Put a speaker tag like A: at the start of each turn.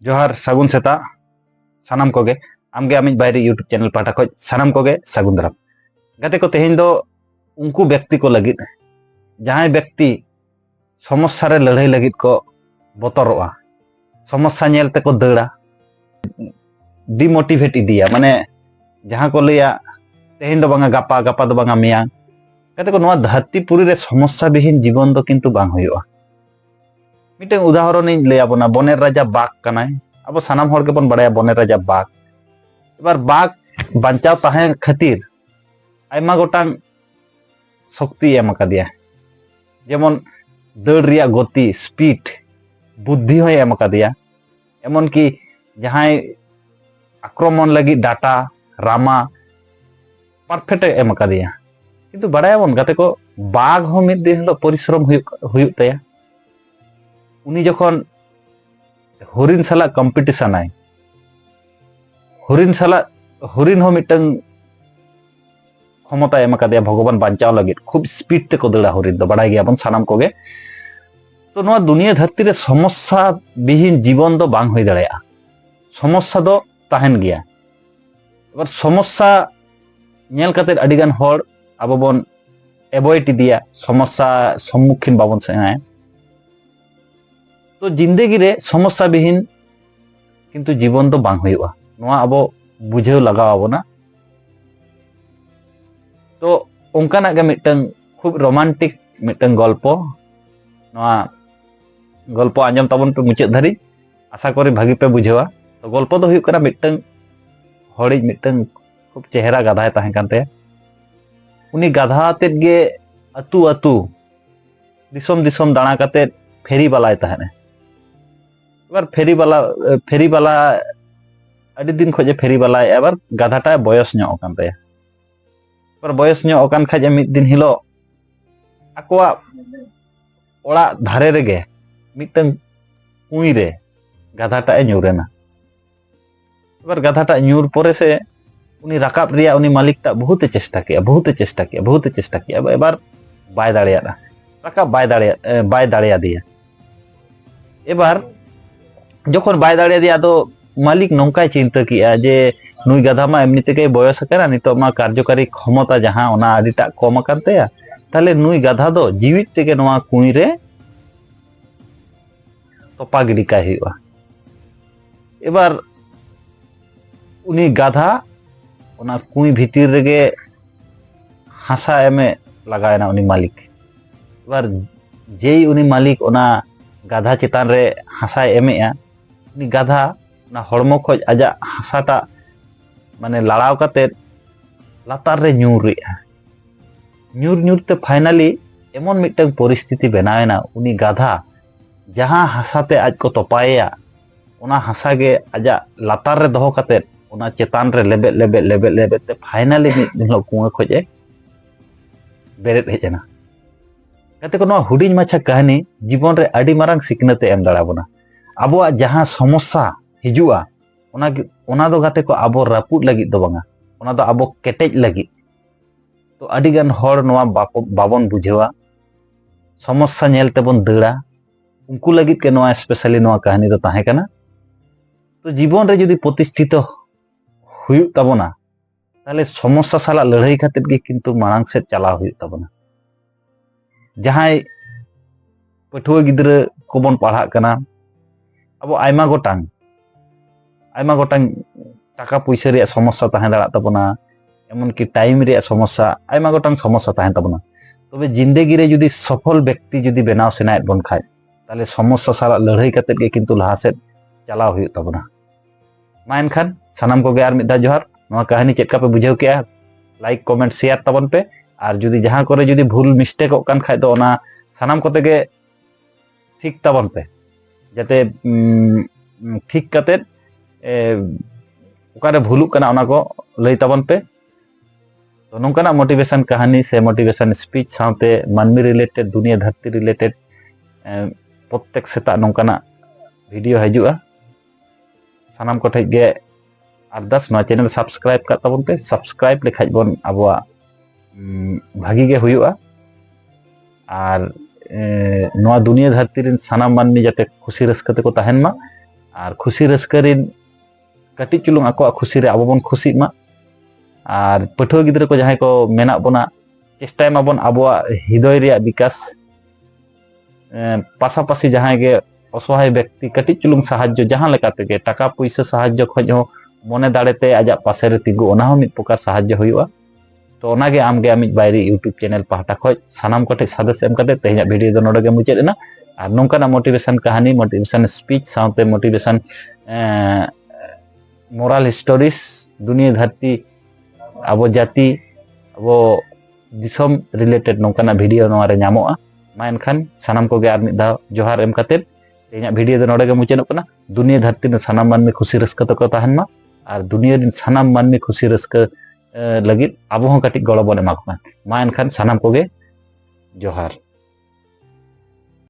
A: जोहार सागुन सेता सानाम कोगे आमगे आमिज बायरे यूट्यूब चैनल पाटा खoj सानाम कोगे सागुन दाराम गाते को तेहेñ दो उनको व्यक्ति को लगित जहां व्यक्ति समस्या रे लड़ाई लगित को बतरोआ समस्या नेलते को दड़ा डिमोटिवेट इदिया माने जहां को लिया तेहेñ दो बांगा गापा गापा दो बांगा मिया गाते को नोआ धरती पुरी रे समस्या विहीन जीवन दो किंतु बांग हुयुआ मिटे उदाहरण लैया बना बनेर राजा बाघ कनाय अब सानाम हर के बन बड़ाया बनेर राजा बाघ एबार बाघ बांचाव ताहें खातिर आयमा गोटांग शक्ति एम अकादिया जेमन दौड़ रिया गति स्पीड बुद्धि होय एम अकादिया एमन कि जहां आक्रमण लगी डाटा रामा परफेक्ट एम अकादिया किंतु बड़ाया बन गाते को बाघ हो मिद दिन हिलो परिश्रम हुयुग तया उनी जखन हरिण साला कम्पिटिशन आय हरिण हो मिटन क्षमता एम अकादिया भगवान बांचाव लगे खूब स्पीड ते को दड़ा हरिण दो बड़ाय गया बन सानाम कोगे तो नोआ दुनिया धरती रे समस्या विहीन जीवन दो बांग होई दाड़ेया समस्या दो ताहेन गया एबार समस्या नेल काते अडिगान हर आबो बन एवॉइड दिया समस्या सम्मुखीन बाबन सेनाय तो जिंदगी रे समस्या विहीन किंतु जीवन तो बांग हुआ नोआ अब बुझेव लगाव आबोना तो ओंकाना गे मिटन खूब रोमांटिक मिटन गल्प नोआ गल्प आंजम ताबन पे मुचाद धारी आशा करी भागी पे बुझेवा तो गल्प दो हुयुग कना मिटन हड़िज मिटन खूब चेहरा गाधाय ताहें कानते उनी गाधा तेद गे अतु अतु दिसम दिसम दाणा काते फेरी बालाय ताहेने एबार फेरी बाला अड़ी दिन खोजे फेरी बाला एबार गाधाटा बयस ᱧᱚᱜ अकान ताया एबार बयस ᱧᱚᱜ अकान खाजे मिद दिन हिलो आकोआ ओड़ा धारे रेगे मिदटन कुई रे गाधाटा ᱧᱩᱨᱮᱱᱟ एबार गाधाटा ᱧᱩᱨ परे से उनी राकाब रिया उनी मालिकटा बहुत चेष्टा किया एबार बाय दाड़ेयादा राकाब बाय दाड़ेया दिया एबार जखन बाय दाड़े दिया तो मालिक नौकाय चिंता किया जे नुई गाधा मा एमनी तेगे बयस कना नितो मा कार्यकारी क्षमता जहां ओना आडिटा कम आकान तया ताले नुई गाधा दो जीवित तेगे नोआ कुई रे तोपा गिडी काय हुआ एबार उनी गाधा ओना कुई भितिर रेगे हासा एमे लगायना उनी मालिक एबार जेई उनी मालिक ओना गाधा चितान रे हासाय एमेया उनी गाधा ना हड़मो खोज आजा हासाटा माने लड़ाव काते लातार रे ᱧᱩᱨ ते फाइनली एमन मिटन परिस्थिति बनावेना उनी गाधा जहां हासाते आज को तोपाया ओना हासा गे आजा लातार रे दोहो काते ओना चेतान रे लेबे ते फाइनली मिलो कुआ खोजे बेरेत हेजना कते को नो हुडिंग माछा कहानी जीवन रे अडी मारंग सिकनते एम दाड़ाबोना आबो जहां समस्या हिजुआ ओना दो गाते को आबो रापुद लगी दो बांगा ओना दो आबो केटेज लगी तो अडी गान हर नोआ बाबन बुझेवा समस्या नेल तेबन दड़ा उनको लगी के नोआ स्पेशली नोआ कहानी दो ताहे कना तो जीवन रे जदि प्रतिष्ठित हुयुग ताबोना ताले समस्या साला लड़ाई खातिर के किंतु मांग से चला हुयुग ताबोना जहां पठुआ गिद्रा को बन पढ़ा कना अब आयमा गोटांग टाका पैसा रे समस्या ताहे दाड़ा ताबोना एमन कि टाइम रे समस्या आयमा गोटांग समस्या ताहे ताबोना तबे जिंदगी रे जदि सफल व्यक्ति जदि बनाव सेनायत बन खाय ताले समस्या साला लड़ाई काते के किंतु लहा से चलाव हुयुग ताबोना मा एनखान सानाम को आर मिदा जोहार नोआ कहानी चेका पे बुझेव के लाइक कमेंट शेयर ताबन पे और जुदी जहां करे जुदी भूल मिस्टेक कान खाय तो ओना सानाम कोते गे ठीक ताबन पे जाते ठीक काते ओकारे भूलुक कना ओना को लई ताबन पे तो नोंकाना मोटिवेशन कहानी से मोटिवेशन स्पीच साथे मानमी रिलेटेड दुनिया धरती रिलेटेड प्रत्येक सेता नोंकाना वीडियो हजुआ सानाम को ठेगे अरदास नोआ चैनल सब्सक्राइब का ताबन पे सब्सक्राइब लेखाज बन आबोआ भागी गे हुयुआ और नोआ दुनिया धरती रिन सानाम मानमी जाते खुशी रस्का तेको ताहेन मा ᱟᱨ ᱠᱷᱩᱥᱤ ᱨᱟᱹᱥᱠᱟᱹ ᱨᱤᱱ ᱠᱟᱹᱴᱤᱡ ᱪᱩᱞᱩᱝ ᱟᱠᱚᱣᱟᱜ ᱠᱷᱩᱥᱤ ᱨᱮ ᱟᱵᱚ ᱵᱚᱱ ᱠᱷᱩᱥᱤᱜ ᱢᱟ ᱟᱨ ᱯᱟᱹᱴᱷᱩᱣᱟᱹ ᱜᱤᱫᱽᱨᱟᱹ ᱠᱚ ᱡᱟᱦᱟᱸᱭ ᱠᱚ ᱢᱮᱱᱟᱜ ᱵᱚᱱᱟ ᱪᱮᱥᱴᱟᱭ ᱢᱟᱵᱚᱱ ᱟᱵᱚᱣᱟᱜ ᱦᱤᱫᱚᱭ ᱨᱮᱭᱟᱜ বিকাশ পাশাপাশি ᱡᱟᱦᱟᱸᱭ ᱜᱮ অসহায় ব্যক্তি ᱠᱟᱹᱴᱤᱡ ᱪᱩᱞᱩᱝ সাহায্য ᱡᱟᱦᱟᱸ ᱞᱮᱠᱟ ᱛᱮᱜᱮ ᱴᱟকা ᱯᱩᱭᱥᱟᱹ সাহায্য ᱠᱷᱚᱡ ᱦᱚᱸ মনে দাঁড়াতে আজাক পাশে রে তিগু ওনা হᱚᱸ ᱢᱤᱫ ᱯᱨᱚᱠᱟর সাহায্য ᱦᱩᱭᱩᱜᱼᱟ তো ᱚᱱᱟᱜᱮ ᱟᱢᱜᱮ ᱟᱢᱤᱡ ᱵᱟᱭᱨᱤ ᱤউᱴᱩᱵ ᱪᱮᱱᱮᱞ ᱯᱟᱦᱴᱟ ᱠᱷᱚᱡ ᱥᱟᱱᱟᱢ ᱠᱚᱴᱷᱮᱡ ᱥᱟᱸᱫᱮᱥ ᱮᱢ ᱠᱟᱛᱮ ᱛᱮᱦᱮᱧᱟᱜ ᱵᱷᱤᱰᱤᱭᱳ ᱫᱚ ᱱᱚᱰᱮ ᱜᱮ ᱢᱩᱪᱟᱹᱫ ᱮᱱᱟ ᱟᱨ ᱱᱚᱝᱠᱟᱱᱟᱜ ᱢᱳᱴᱤভᱮশন ᱠᱟᱹᱦᱱᱤ ᱢᱳᱴᱤভᱮশন স্পিচ ᱥᱟᱶᱛᱮ ᱢᱳᱴᱤভেশন moral stories दुनिया धरती ᱟᱵᱚ ᱡᱟᱹᱛᱤ ᱟᱵᱚ ᱫᱤᱥᱚᱢ রিলেটেড ᱱᱚᱝᱠᱟᱱᱟᱜ ᱵᱷᱤᱰᱤᱭᱳ ᱱᱚᱣᱟ ᱨᱮ ᱧᱟᱢᱚᱜᱼᱟ ᱢᱟ ᱮᱱᱠᱷᱟᱱ ᱥᱟᱱᱟᱢ ᱠᱚᱜᱮ ᱟᱨ ᱢᱤᱫ ᱫᱷᱟᱣ ᱡᱚᱦᱟᱨ ᱮᱢ ᱠᱟᱛᱮ ᱛᱮᱦᱮᱧᱟᱜ ᱵᱷᱤᱰᱤᱭᱳ ᱫᱚ ᱱᱚᱰᱮ ᱜᱮ ᱢᱩᱪᱟᱹᱫᱚᱜ ᱠᱟᱱᱟ दुनिया धरती ᱨᱮᱱ ᱥᱟᱱᱟम ᱢᱟᱹᱱᱢᱤ ᱠᱷᱩᱥᱤ ᱨᱟᱹᱥᱠᱟᱹ ᱛᱮᱠᱚ ᱛᱟᱦᱮᱱ ᱢᱟ ᱟᱨ दुनिया ᱨᱮᱱ ᱥᱟᱱᱟम ᱢᱟᱹᱱᱢᱤ ᱠᱷᱩᱥᱤ ᱨᱟᱹᱥᱠᱟᱹ ᱞᱟᱹᱜᱤᱫ ᱟᱵᱚ ᱦᱚᱸ ᱠᱟᱹᱴᱤᱡ ᱜᱚᱲᱚ ᱵᱚᱱ ᱮᱢᱟ ᱠᱚᱣᱟ ᱢᱟ ᱮᱱᱠᱷᱟᱱ ᱥᱟᱱᱟम ᱠᱚᱜᱮ ᱡᱚᱦᱟᱨ